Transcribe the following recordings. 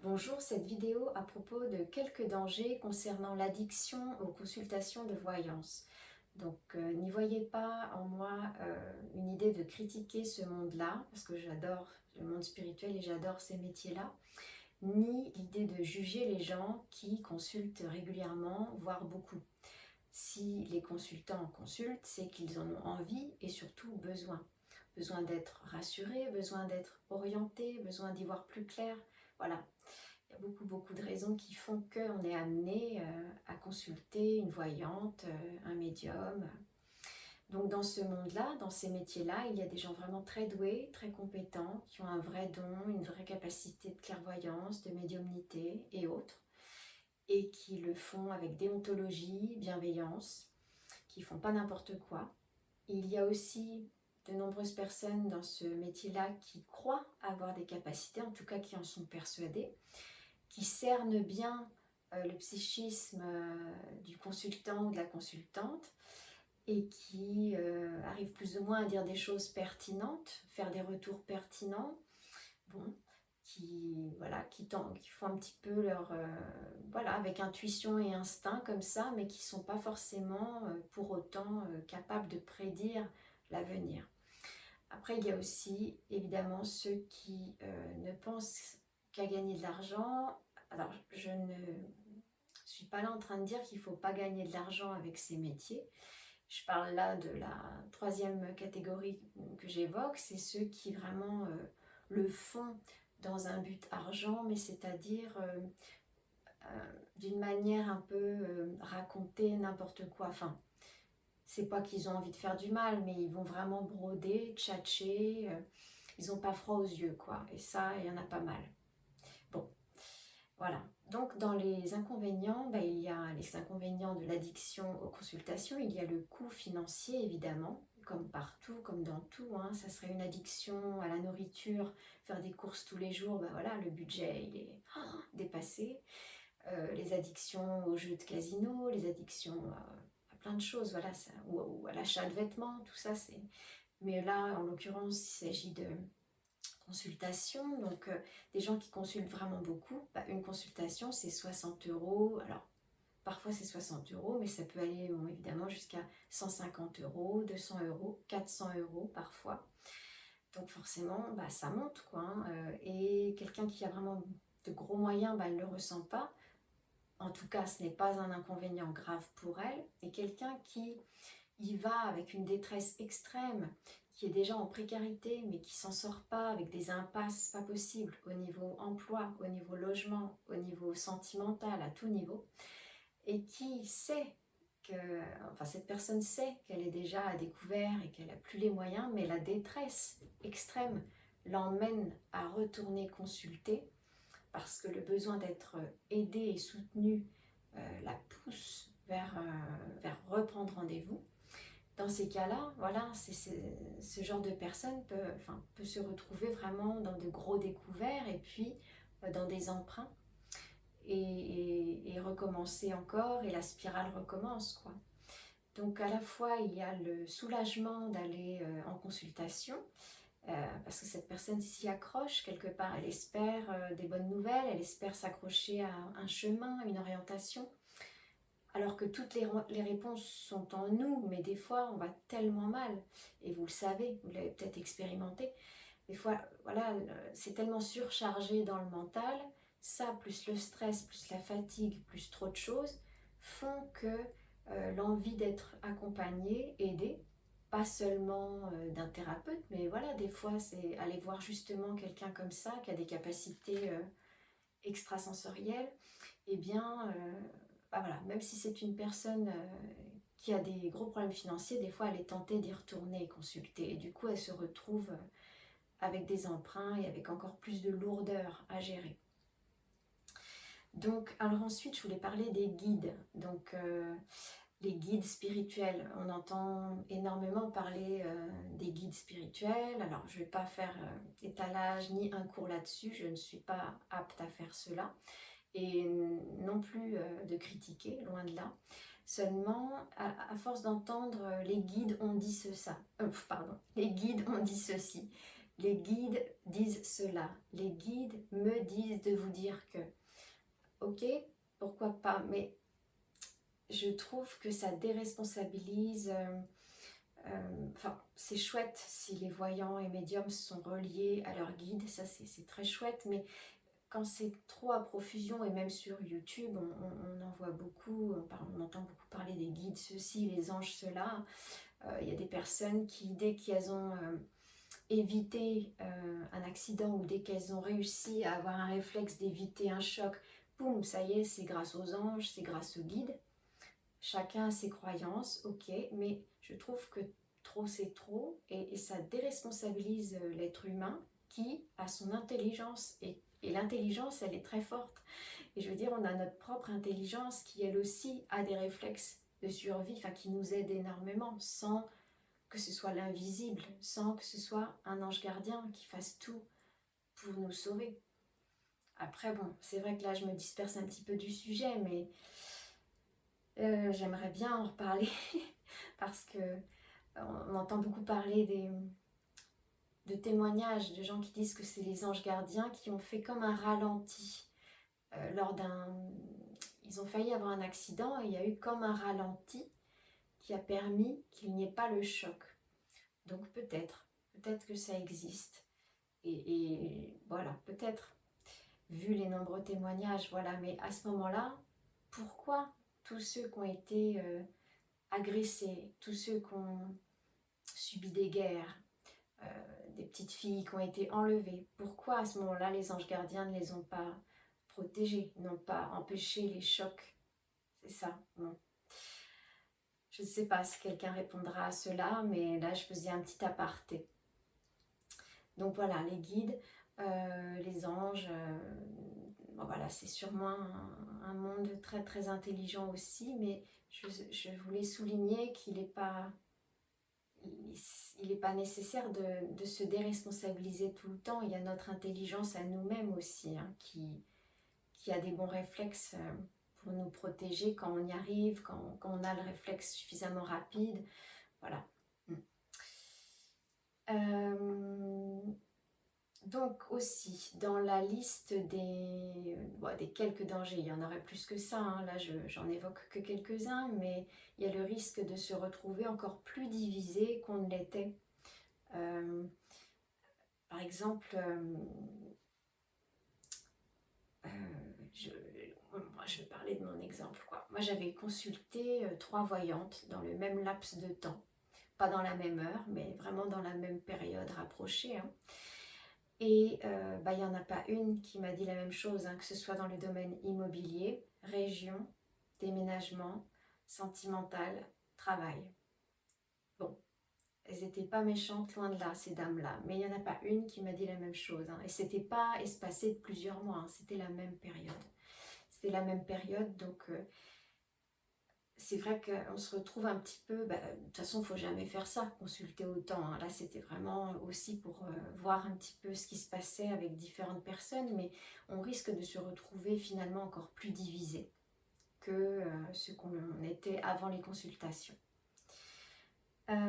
Bonjour, cette vidéo à propos de quelques dangers concernant l'addiction aux consultations de voyance. N'y voyez pas en moi une idée de critiquer ce monde-là, parce que j'adore le monde spirituel et j'adore ces métiers-là, ni l'idée de juger les gens qui consultent régulièrement, voire beaucoup. Si les consultants consultent, c'est qu'ils en ont envie et surtout besoin. Besoin d'être rassurés, besoin d'être orientés, besoin d'y voir plus clair. Voilà, il y a beaucoup de raisons qui font qu'on est amené à consulter une voyante, un médium. Donc dans ce monde-là, dans ces métiers-là, il y a des gens vraiment très doués, très compétents, qui ont un vrai don, une vraie capacité de clairvoyance, de médiumnité et autres, et qui le font avec déontologie, bienveillance, qui font pas n'importe quoi. Il y a aussi de nombreuses personnes dans ce métier-là qui croient avoir des capacités, en tout cas qui en sont persuadées, qui cerne bien le psychisme du consultant ou de la consultante et qui arrive plus ou moins à dire des choses pertinentes, faire des retours pertinents, bon, qui font un petit peu leur avec intuition et instinct comme ça, mais qui sont pas forcément pour autant capables de prédire l'avenir. Après, il y a aussi évidemment ceux qui ne pensent qu'à gagner de l'argent. Alors, je ne suis pas là en train de dire qu'il ne faut pas gagner de l'argent avec ces métiers. Je parle là de la troisième catégorie que j'évoque, c'est ceux qui vraiment le font dans un but argent, mais c'est-à-dire d'une manière un peu raconter n'importe quoi. Enfin, c'est pas qu'ils ont envie de faire du mal, mais ils vont vraiment broder, tchatcher, ils n'ont pas froid aux yeux, quoi. Et ça, il y en a pas mal. Bon, voilà. Donc, dans les inconvénients, il y a les inconvénients de l'addiction aux consultations. Il y a le coût financier, évidemment, comme partout, comme dans tout. Ça serait une addiction à la nourriture, faire des courses tous les jours, voilà, le budget, il est dépassé. Les addictions aux jeux de casino, les addictions à plein de choses, voilà, ça, ou à l'achat de vêtements, tout ça, c'est... Mais là, en l'occurrence, il s'agit de consultation, donc des gens qui consultent vraiment beaucoup. Une consultation, c'est 60 euros. Alors, parfois c'est 60 euros, mais ça peut aller évidemment jusqu'à 150 euros, 200 euros, 400 euros parfois. Donc forcément, ça monte, quoi. Et quelqu'un qui a vraiment de gros moyens, elle ne le ressent pas. En tout cas, ce n'est pas un inconvénient grave pour elle. Et quelqu'un qui y va avec une détresse extrême, qui est déjà en précarité, mais qui s'en sort pas, avec des impasses pas possibles au niveau emploi, au niveau logement, au niveau sentimental, à tout niveau, et qui sait que, cette personne sait qu'elle est déjà à découvert et qu'elle n'a plus les moyens, mais la détresse extrême l'emmène à retourner consulter, parce que le besoin d'être aidé et soutenu la pousse vers reprendre rendez-vous. Dans ces cas-là, voilà, ce genre de personne peut se retrouver vraiment dans de gros découverts et puis dans des emprunts et recommencer encore, et la spirale recommence, quoi. Donc à la fois il y a le soulagement d'aller en consultation, parce que cette personne s'y accroche quelque part, elle espère des bonnes nouvelles, elle espère s'accrocher à un chemin, à une orientation, alors que toutes les réponses sont en nous, mais des fois on va tellement mal, et vous le savez, vous l'avez peut-être expérimenté, des fois voilà, c'est tellement surchargé dans le mental, ça plus le stress, plus la fatigue, plus trop de choses, font que l'envie d'être accompagné, aidé, pas seulement d'un thérapeute, mais voilà, des fois c'est aller voir justement quelqu'un comme ça, qui a des capacités extrasensorielles, et bien voilà, même si c'est une personne qui a des gros problèmes financiers, des fois elle est tentée d'y retourner et consulter, et du coup elle se retrouve avec des emprunts et avec encore plus de lourdeur à gérer. Donc, alors ensuite, je voulais parler des guides. Donc, les guides spirituels. On entend énormément parler des guides spirituels. Alors, je ne vais pas faire étalage ni un cours là-dessus. Je ne suis pas apte à faire cela. Et non plus de critiquer, loin de là. Seulement, à force d'entendre les guides ont dit les guides ont dit ceci, les guides disent cela. Les guides me disent de vous dire que, ok, pourquoi pas, mais je trouve que ça déresponsabilise. Enfin, c'est chouette si les voyants et médiums sont reliés à leur guide, ça c'est très chouette, mais quand c'est trop à profusion, et même sur YouTube, on en voit beaucoup, on entend beaucoup parler des guides, ceux-ci, les anges, ceux-là. Il y a des personnes qui, dès qu'elles ont évité un accident ou dès qu'elles ont réussi à avoir un réflexe d'éviter un choc, boum, ça y est, c'est grâce aux anges, c'est grâce aux guides. Chacun a ses croyances, ok, mais je trouve que trop c'est trop et ça déresponsabilise l'être humain qui a son intelligence et l'intelligence elle est très forte. Et je veux dire, on a notre propre intelligence qui elle aussi a des réflexes de survie, enfin qui nous aide énormément sans que ce soit l'invisible, sans que ce soit un ange gardien qui fasse tout pour nous sauver. Après bon, c'est vrai que là je me disperse un petit peu du sujet, mais j'aimerais bien en reparler parce que on entend beaucoup parler de témoignages de gens qui disent que c'est les anges gardiens qui ont fait comme un ralenti lors d'un... Ils ont failli avoir un accident et il y a eu comme un ralenti qui a permis qu'il n'y ait pas le choc. Donc peut-être que ça existe. Et voilà, peut-être, vu les nombreux témoignages, voilà. Mais à ce moment-là, pourquoi tous ceux qui ont été agressés, tous ceux qui ont subi des guerres, des petites filles qui ont été enlevées, pourquoi à ce moment-là les anges gardiens ne les ont pas protégées, n'ont pas empêché les chocs? C'est ça, bon. Je ne sais pas si quelqu'un répondra à cela, mais là je faisais un petit aparté. Donc voilà, les guides, les anges, bon, voilà, c'est sûrement un monde très très intelligent aussi, mais je voulais souligner qu'il n'est pas, nécessaire de se déresponsabiliser tout le temps. Il y a notre intelligence à nous-mêmes aussi, hein, qui a des bons réflexes pour nous protéger quand on y arrive, quand on a le réflexe suffisamment rapide. Voilà. Donc aussi, dans la liste des quelques dangers, il y en aurait plus que ça, hein, là j'en évoque que quelques-uns, mais il y a le risque de se retrouver encore plus divisé qu'on ne l'était. Par exemple, je vais parler de mon exemple, quoi. Moi j'avais consulté 3 voyantes dans le même laps de temps, pas dans la même heure, mais vraiment dans la même période rapprochée, hein. Et il n'y en a pas une qui m'a dit la même chose, hein, que ce soit dans le domaine immobilier, région, déménagement, sentimental, travail. Bon, elles n'étaient pas méchantes, loin de là, ces dames-là, mais il n'y en a pas une qui m'a dit la même chose, hein. Et c'était pas espacé de plusieurs mois, hein, c'était la même période. C'était la même période, donc c'est vrai qu'on se retrouve un petit peu, de toute façon il ne faut jamais faire ça, consulter autant, hein. Là c'était vraiment aussi pour voir un petit peu ce qui se passait avec différentes personnes, mais on risque de se retrouver finalement encore plus divisé que ce qu'on était avant les consultations. Le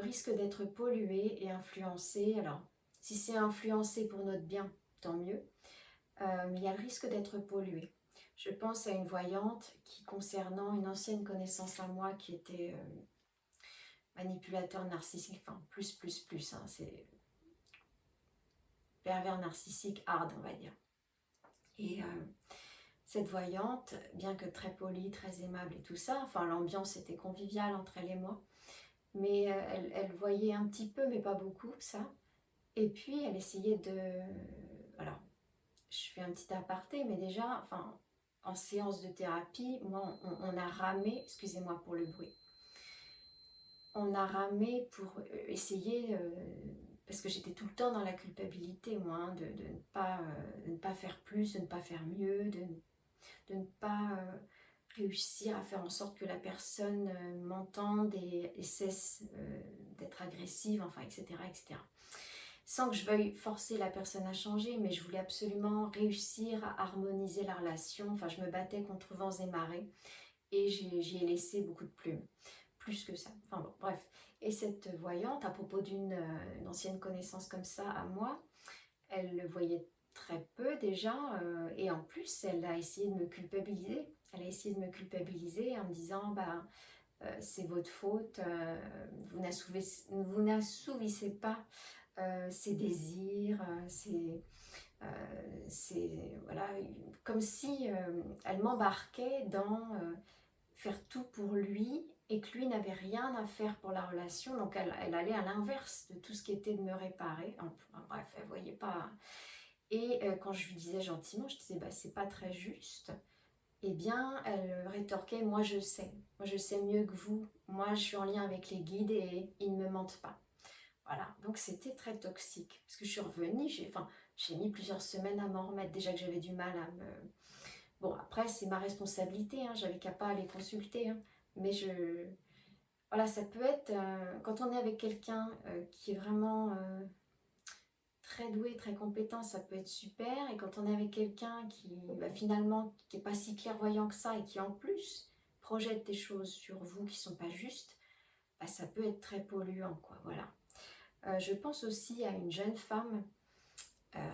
risque d'être pollué et influencé, alors si c'est influencé pour notre bien, tant mieux, mais il y a le risque d'être pollué. Je pense à une voyante qui, concernant une ancienne connaissance à moi qui était manipulateur narcissique, enfin plus, hein, c'est pervers narcissique hard, on va dire. Et cette voyante, bien que très polie, très aimable et tout ça, enfin l'ambiance était conviviale entre elle et moi, mais elle voyait un petit peu, mais pas beaucoup, ça. Et puis elle essayait de... Alors, je fais un petit aparté, mais déjà, enfin... En séance de thérapie, moi, on a ramé, excusez-moi pour le bruit, on a ramé pour essayer, parce que j'étais tout le temps dans la culpabilité, moi, hein, de ne pas faire plus, de ne pas faire mieux, de ne pas réussir à faire en sorte que la personne m'entende et cesse d'être agressive, enfin, etc., etc. Sans que je veuille forcer la personne à changer, mais je voulais absolument réussir à harmoniser la relation. Enfin, je me battais contre vents et marées et j'y ai laissé beaucoup de plumes, plus que ça. Enfin bon, bref. Et cette voyante, à propos d'une une ancienne connaissance comme ça à moi, elle le voyait très peu déjà, et en plus, elle a essayé de me culpabiliser. Elle a essayé de me culpabiliser en me disant, bah, c'est votre faute, vous n'assouvissez pas ses désirs, voilà, comme si elle m'embarquait dans faire tout pour lui et que lui n'avait rien à faire pour la relation, donc elle allait à l'inverse de tout ce qui était de me réparer. Enfin, bref, elle voyait pas. Et quand je lui disais gentiment, je disais bah c'est pas très juste, eh bien elle rétorquait moi je sais mieux que vous, moi je suis en lien avec les guides et ils ne me mentent pas. Voilà, donc c'était très toxique, parce que je suis revenue, j'ai mis plusieurs semaines à m'en remettre, déjà que j'avais du mal à me... Bon, après, c'est ma responsabilité, hein, j'avais qu'à pas aller consulter, hein, mais voilà, ça peut être, quand on est avec quelqu'un qui est vraiment très doué, très compétent, ça peut être super, et quand on est avec quelqu'un qui, bah, finalement, qui n'est pas si clairvoyant que ça, et qui en plus projette des choses sur vous qui sont pas justes, bah, ça peut être très polluant, quoi, voilà. Je pense aussi à une jeune femme,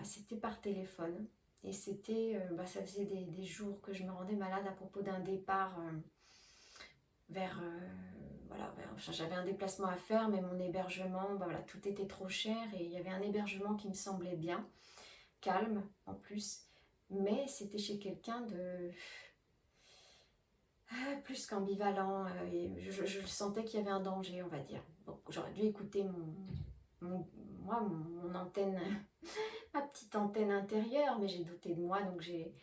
c'était par téléphone, et c'était, bah, ça faisait des jours que je me rendais malade à propos d'un départ vers, voilà, enfin, j'avais un déplacement à faire, mais mon hébergement, bah, voilà, tout était trop cher, et il y avait un hébergement qui me semblait bien, calme en plus, mais c'était chez quelqu'un de plus qu'ambivalent, et je sentais qu'il y avait un danger, on va dire. Donc j'aurais dû écouter mon, mon antenne, ma petite antenne intérieure, mais j'ai douté de moi, donc j'ai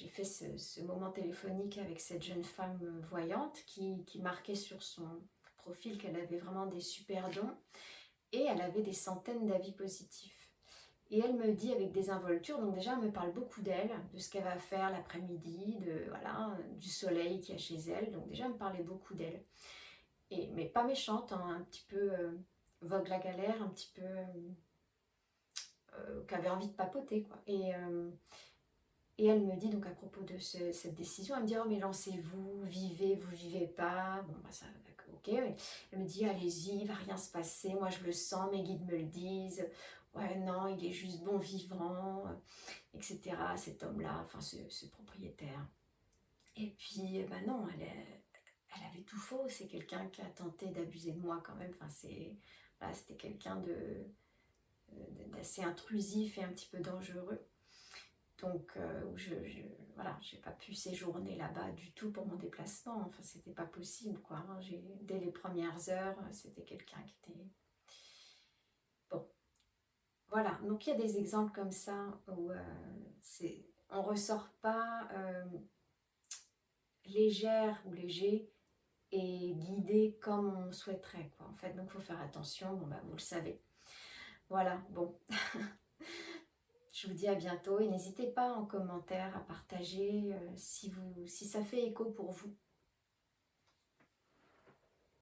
fait ce moment téléphonique avec cette jeune femme voyante qui marquait sur son profil qu'elle avait vraiment des super dons, et elle avait des centaines d'avis positifs. Et elle me dit avec des involtures, donc déjà elle me parle beaucoup d'elle, de ce qu'elle va faire l'après-midi, voilà, du soleil qu'il y a chez elle, donc déjà elle me parlait beaucoup d'elle. Mais pas méchante, hein, un petit peu vogue la galère, un petit peu qui avait envie de papoter, quoi. Et elle me dit donc à propos de cette décision, elle me dit oh mais lancez-vous, vivez, vous vivez pas, bon bah ça, ok. Elle me dit allez-y, il va rien se passer, moi je le sens, mes guides me le disent, ouais non il est juste bon vivant, etc. Cet homme-là, enfin ce propriétaire. Et puis ben non, elle avait tout faux, c'est quelqu'un qui a tenté d'abuser de moi quand même, enfin voilà, c'était quelqu'un d'assez intrusif et un petit peu dangereux. Donc, voilà, j'ai pas pu séjourner là-bas du tout pour mon déplacement. Enfin, c'était pas possible, quoi. Hein. Dès les premières heures, c'était quelqu'un qui était... Bon, voilà. Donc, il y a des exemples comme ça où on ressort pas légère ou léger et guidé comme on souhaiterait, quoi. En fait, donc, il faut faire attention. Bon, bah, vous le savez. Voilà, bon. Je vous dis à bientôt et n'hésitez pas en commentaire à partager si ça fait écho pour vous.